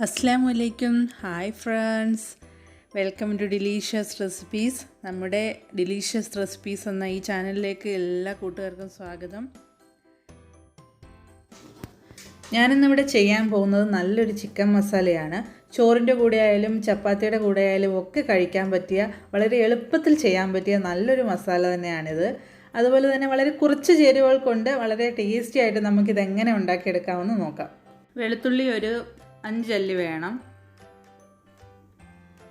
Assalamualaikum. Hi friends. Welcome to delicious recipes. നമ്മുടെ delicious recipes എന്ന ഈ ചാനലിലേക്ക് എല്ലാ കൂട്ടുകാർക്കും സ്വാഗതം. ഞാനിന്നിവിടെ ചെയ്യാൻ പോകുന്നത് നല്ലൊരു ചിക്കൻ മസാലയാണ്. ചോറിൻ്റെ കൂടെ ആയാലും ചപ്പാത്തിയുടെ കൂടെ ആയാലും ഒക്കെ കഴിക്കാൻ പറ്റിയ, വളരെ എളുപ്പത്തിൽ ചെയ്യാൻ പറ്റിയ നല്ലൊരു മസാല തന്നെയാണിത്. അതുപോലെ തന്നെ വളരെ കുറച്ച് ചേരുവകൾ കൊണ്ട് വളരെ ടേസ്റ്റി ആയിട്ട് നമുക്കിതെങ്ങനെ ഉണ്ടാക്കിയെടുക്കാമെന്ന് നോക്കാം. വെളുത്തുള്ളി ഒരു 5 അല്ലി വേണം.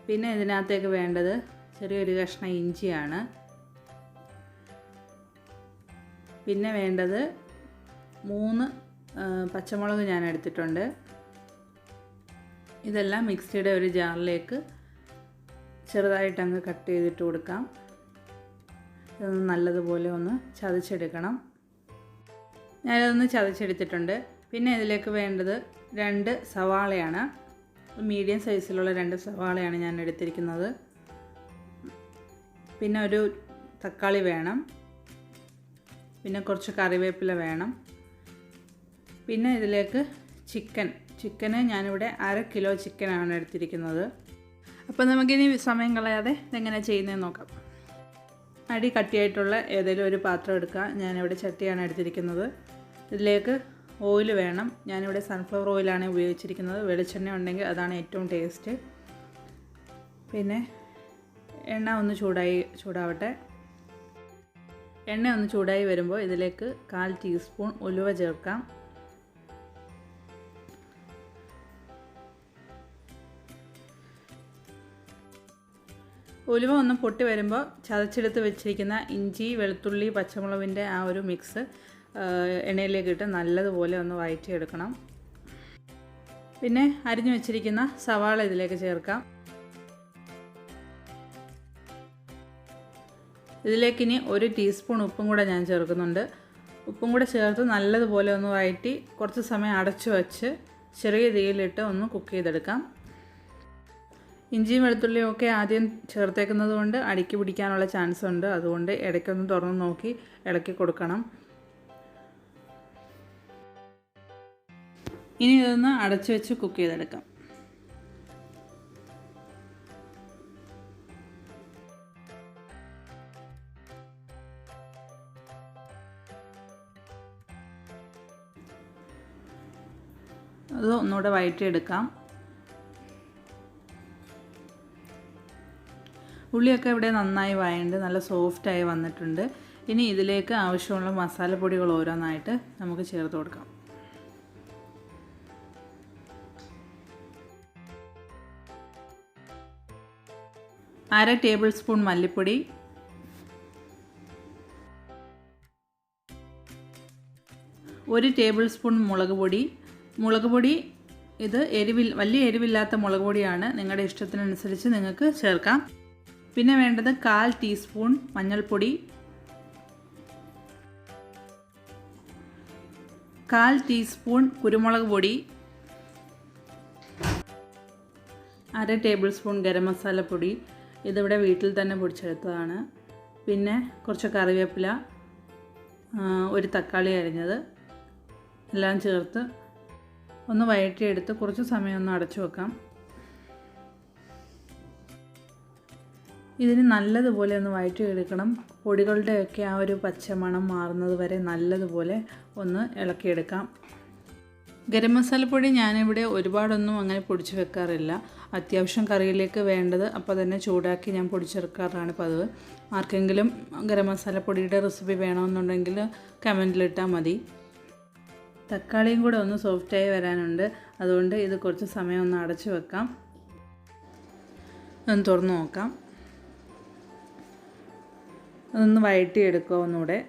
പിന്നെ ഇതിനകത്തേക്ക് വേണ്ടത് ചെറിയൊരു കഷ്ണം ഇഞ്ചിയാണ്. പിന്നെ വേണ്ടത് 3 പച്ചമുളക് ഞാൻ എടുത്തിട്ടുണ്ട്. ഇതെല്ലാം മിക്സിയുടെ ഒരു ജാറിലേക്ക് ചെറുതായിട്ട് അങ്ങ് കട്ട് ചെയ്തിട്ട് കൊടുക്കാം. ഇതൊന്ന് നല്ലതുപോലെ ഒന്ന് ചതച്ചെടുക്കണം. ഞാനിതൊന്ന് ചതച്ചെടുത്തിട്ടുണ്ട്. പിന്നെ ഇതിലേക്ക് വേണ്ടത് 2 സവാളയാണ്. മീഡിയം സൈസിലുള്ള 2 സവാളയാണ് ഞാൻ എടുത്തിരിക്കുന്നത്. പിന്നെ ഒരു തക്കാളി വേണം. പിന്നെ കുറച്ച് കറിവേപ്പില വേണം. പിന്നെ ഇതിലേക്ക് ചിക്കന് ഞാനിവിടെ 1/2 കിലോ ചിക്കനാണ് എടുത്തിരിക്കുന്നത്. അപ്പോൾ നമുക്കിനി സമയം കളയാതെ ഇതെങ്ങനെ ചെയ്യുന്നതെന്ന് നോക്കാം. അടി കട്ടിയായിട്ടുള്ള ഏതെങ്കിലും ഒരു പാത്രം എടുക്കുക. ഞാനിവിടെ ചട്ടിയാണ് എടുത്തിരിക്കുന്നത്. ഇതിലേക്ക് ഓയിൽ വേണം. ഞാനിവിടെ സൺഫ്ലവർ ഓയിലാണ് ഉപയോഗിച്ചിരിക്കുന്നത്. വെളിച്ചെണ്ണ ഉണ്ടെങ്കിൽ അതാണ് ഏറ്റവും ടേസ്റ്റ്. പിന്നെ എണ്ണ ഒന്ന് ചൂടാവട്ടെ. എണ്ണ ഒന്ന് ചൂടായി വരുമ്പോൾ ഇതിലേക്ക് 1/4 ടീസ്പൂൺ ഉലുവ ചേർക്കാം. ഉലുവ ഒന്ന് പൊട്ടി വരുമ്പോൾ ചതച്ചെടുത്ത് വെച്ചിരിക്കുന്ന ഇഞ്ചി, വെളുത്തുള്ളി, പച്ചമുളകിൻ്റെ ആ ഒരു മിക്സ് എണ്ണയിലേക്ക് ഇട്ട് നല്ലതുപോലെ ഒന്ന് വഴറ്റിയെടുക്കണം. പിന്നെ അരിഞ്ഞു വെച്ചിരിക്കുന്ന സവാള ഇതിലേക്ക് ചേർക്കാം. ഇതിലേക്കിനി 1 ടീസ്പൂൺ ഉപ്പും കൂടെ ഞാൻ ചേർക്കുന്നുണ്ട്. ഉപ്പും കൂടെ ചേർത്ത് നല്ലതുപോലെ ഒന്ന് വഴറ്റി കുറച്ച് സമയം അടച്ചു വച്ച് ചെറിയ തീയിലിട്ട് ഒന്ന് കുക്ക് ചെയ്തെടുക്കാം. ഇഞ്ചിയും വെളുത്തുള്ളിയും ഒക്കെ ആദ്യം ചേർത്തേക്കുന്നത് കൊണ്ട് അടിക്ക് പിടിക്കാനുള്ള ചാൻസ് ഉണ്ട്. അതുകൊണ്ട് ഇടയ്ക്കൊന്ന് തുറന്ന് നോക്കി ഇളക്കി കൊടുക്കണം. ഇനി ഇതൊന്ന് അടച്ചു വെച്ച് കുക്ക് ചെയ്തെടുക്കാം. അത് ഒന്നുകൂടെ വഴറ്റിയെടുക്കാം. ഉള്ളിയൊക്കെ ഇവിടെ നന്നായി വഴണ്ട് നല്ല സോഫ്റ്റായി വന്നിട്ടുണ്ട്. ഇനി ഇതിലേക്ക് ആവശ്യമുള്ള മസാലപ്പൊടികൾ ഓരോന്നായിട്ട് നമുക്ക് ചേർത്ത് കൊടുക്കാം. 1/2 ടേബിൾ സ്പൂൺ മല്ലിപ്പൊടി, 1 ടേബിൾ സ്പൂൺ മുളക് പൊടി. ഇത് വലിയ എരിവില്ലാത്ത മുളക് പൊടിയാണ്. നിങ്ങളുടെ ഇഷ്ടത്തിനനുസരിച്ച് നിങ്ങൾക്ക് ചേർക്കാം. പിന്നെ വേണ്ടത് 1/4 ടീസ്പൂൺ മഞ്ഞൾപ്പൊടി, 1/4 ടീസ്പൂൺ കുരുമുളക് പൊടി, 1/2 ടേബിൾ സ്പൂൺ ഗരം മസാല പൊടി. ഇതിവിടെ വീട്ടിൽ തന്നെ പൊടിച്ചെടുത്തതാണ്. പിന്നെ കുറച്ച് കറിവേപ്പില, 1 തക്കാളി അരിഞ്ഞത് എല്ലാം ചേർത്ത് ഒന്ന് വഴറ്റിയെടുത്ത് കുറച്ച് സമയം ഒന്ന് അടച്ചു വെക്കാം. ഇതിന് നല്ലതുപോലെ ഒന്ന് വഴറ്റിയെടുക്കണം. പൊടികളുടെയൊക്കെ ആ ഒരു പച്ചമണം മാറുന്നത് വരെ നല്ലതുപോലെ ഒന്ന് ഇളക്കിയെടുക്കാം. ഗരം മസാലപ്പൊടി ഞാനിവിടെ ഒരുപാടൊന്നും അങ്ങനെ പൊടിച്ച് വെക്കാറില്ല. അത്യാവശ്യം കറിയിലേക്ക് വേണ്ടത് അപ്പോൾ തന്നെ ചൂടാക്കി ഞാൻ പൊടിച്ചെടുക്കാറാണ് പതിവ്. ആർക്കെങ്കിലും ഗരം മസാലപ്പൊടിയുടെ റെസിപ്പി വേണമെന്നുണ്ടെങ്കിൽ കമൻറ്റിലിട്ടാൽ മതി. തക്കാളിയും കൂടെ ഒന്ന് സോഫ്റ്റായി വരാനുണ്ട്. അതുകൊണ്ട് ഇത് കുറച്ച് സമയം ഒന്ന് അടച്ചു വെക്കാം. ഒന്ന് തുറന്ന് നോക്കാം. അതൊന്ന് വഴറ്റിയെടുക്കുക ഒന്നുകൂടെ.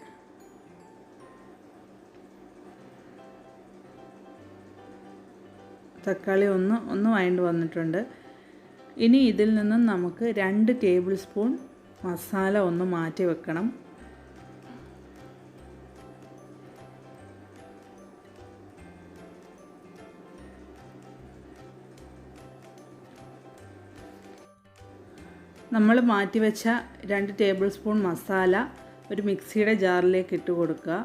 തക്കാളി ഒന്ന് വഴണ്ട് വന്നിട്ടുണ്ട്. ഇനി ഇതിൽ നിന്നും നമുക്ക് 2 ടേബിൾ സ്പൂൺ മസാല ഒന്ന് മാറ്റി വെക്കണം. നമ്മൾ മാറ്റി വെച്ച 2 ടേബിൾ സ്പൂൺ മസാല ഒരു മിക്സിയുടെ ജാറിലേക്ക് ഇട്ട് കൊടുക്കുക.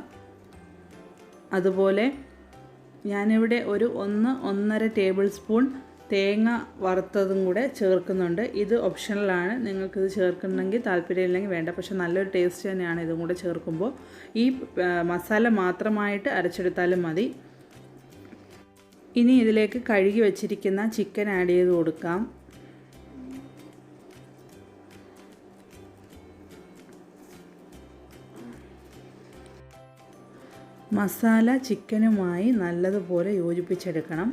അതുപോലെ ഞാനിവിടെ ഒരു 1-1.5 ടേബിൾ സ്പൂൺ തേങ്ങ വറുത്തതും കൂടെ ചേർക്കുന്നുണ്ട്. ഇത് ഓപ്ഷണലാണ്, നിങ്ങൾക്കിത് ചേർക്കണമെങ്കിൽ താല്പര്യമില്ലെങ്കിൽ വേണ്ട. പക്ഷെ നല്ലൊരു ടേസ്റ്റ് തന്നെയാണ് ഇതും കൂടെ ചേർക്കുമ്പോൾ. ഈ മസാല മാത്രമായിട്ട് അരച്ചെടുത്താലും മതി. ഇനി ഇതിലേക്ക് കഴുകി വച്ചിരിക്കുന്ന ചിക്കൻ ആഡ് ചെയ്ത് കൊടുക്കാം. മസാല ചിക്കനുമായി നല്ലതുപോലെ യോജിപ്പിച്ചെടുക്കണം.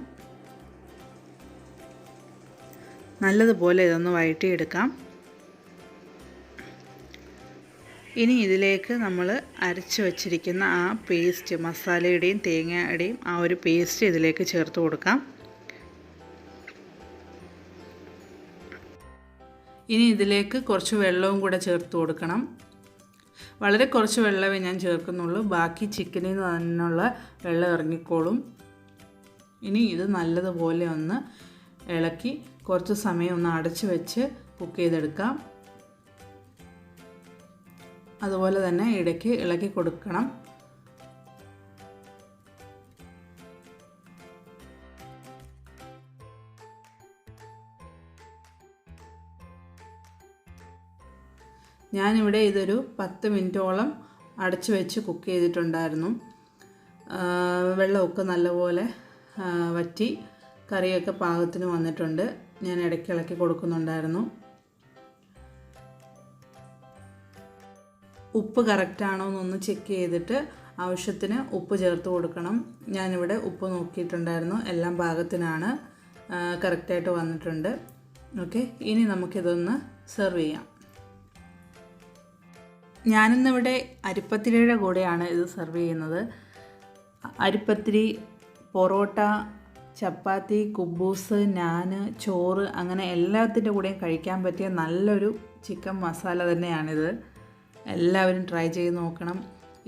നല്ലതുപോലെ ഇതൊന്ന് വഴറ്റിയെടുക്കാം. ഇനി ഇതിലേക്ക് നമ്മൾ അരച്ച് വച്ചിരിക്കുന്ന ആ പേസ്റ്റ്, മസാലയുടെയും തേങ്ങയുടെയും ആ ഒരു പേസ്റ്റ് ഇതിലേക്ക് ചേർത്ത് കൊടുക്കാം. ഇനി ഇതിലേക്ക് കുറച്ച് വെള്ളവും കൂടെ ചേർത്ത് കൊടുക്കണം. വളരെ കുറച്ച് വെള്ളമേ ഞാൻ ചേർക്കുന്നുള്ളൂ, ബാക്കി ചിക്കനിൽ നിന്നുള്ള വെള്ളം ഇറങ്ങിക്കോളും. ഇനി ഇത് നല്ലതുപോലെ ഒന്ന് ഇളക്കി കുറച്ച് സമയം ഒന്ന് അടച്ച് വെച്ച് കുക്ക് ചെയ്തെടുക്കാം. അതുപോലെ തന്നെ ഇടയ്ക്ക് ഇളക്കി കൊടുക്കണം. ഞാനിവിടെ ഇതൊരു 10 മിനിറ്റോളം അടച്ച് വെച്ച് കുക്ക് ചെയ്തിട്ടുണ്ടായിരുന്നു. വെള്ളമൊക്കെ നല്ലപോലെ വറ്റി കറിയൊക്കെ പാകത്തിന് വന്നിട്ടുണ്ട്. ഞാൻ ഇടയ്ക്ക് ഇളക്കി കൊടുക്കുന്നുണ്ടായിരുന്നു. ഉപ്പ് കറക്റ്റാണോ എന്നൊന്ന് ചെക്ക് ചെയ്തിട്ട് ആവശ്യത്തിന് ഉപ്പ് ചേർത്ത് കൊടുക്കണം. ഞാനിവിടെ ഉപ്പ് നോക്കിയിട്ടുണ്ടായിരുന്നു, എല്ലാം പാകത്തിനാണ്, കറക്റ്റായിട്ട് വന്നിട്ടുണ്ട്. ഓക്കെ, ഇനി നമുക്കിതൊന്ന് സെർവ് ചെയ്യാം. ഞാനിന്നിവിടെ അരിപ്പത്തിരിയുടെ കൂടെയാണ് ഇത് സെർവ് ചെയ്യുന്നത്. അരിപ്പത്തിരി, പൊറോട്ട, ചപ്പാത്തി, കുബൂസ്, നാൻ, ചോറ് അങ്ങനെ എല്ലാത്തിൻ്റെ കൂടെയും കഴിക്കാൻ പറ്റിയ നല്ലൊരു ചിക്കൻ മസാല തന്നെയാണിത്. എല്ലാവരും ട്രൈ ചെയ്ത് നോക്കണം.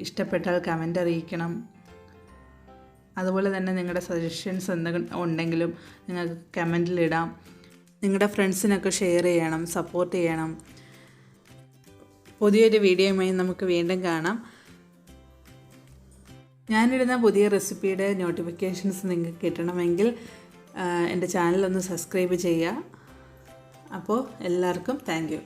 ഇഷ്ടപ്പെട്ടാൽ കമൻ്റ് അറിയിക്കണം. അതുപോലെ തന്നെ നിങ്ങളുടെ സജഷൻസ് എന്തെങ്കിലും ഉണ്ടെങ്കിലും നിങ്ങൾക്ക് കമൻറ്റിലിടാം. നിങ്ങളുടെ ഫ്രണ്ട്സിനൊക്കെ ഷെയർ ചെയ്യണം, സപ്പോർട്ട് ചെയ്യണം. പുതിയൊരു വീഡിയോയുമായി നമുക്ക് വീണ്ടും കാണാം. ഞാനിടുന്ന പുതിയ റെസിപ്പിയുടെ നോട്ടിഫിക്കേഷൻസ് നിങ്ങൾക്ക് കിട്ടണമെങ്കിൽ എൻ്റെ ചാനലൊന്ന് സബ്സ്ക്രൈബ് ചെയ്യുക. അപ്പോൾ എല്ലാവർക്കും താങ്ക് യു.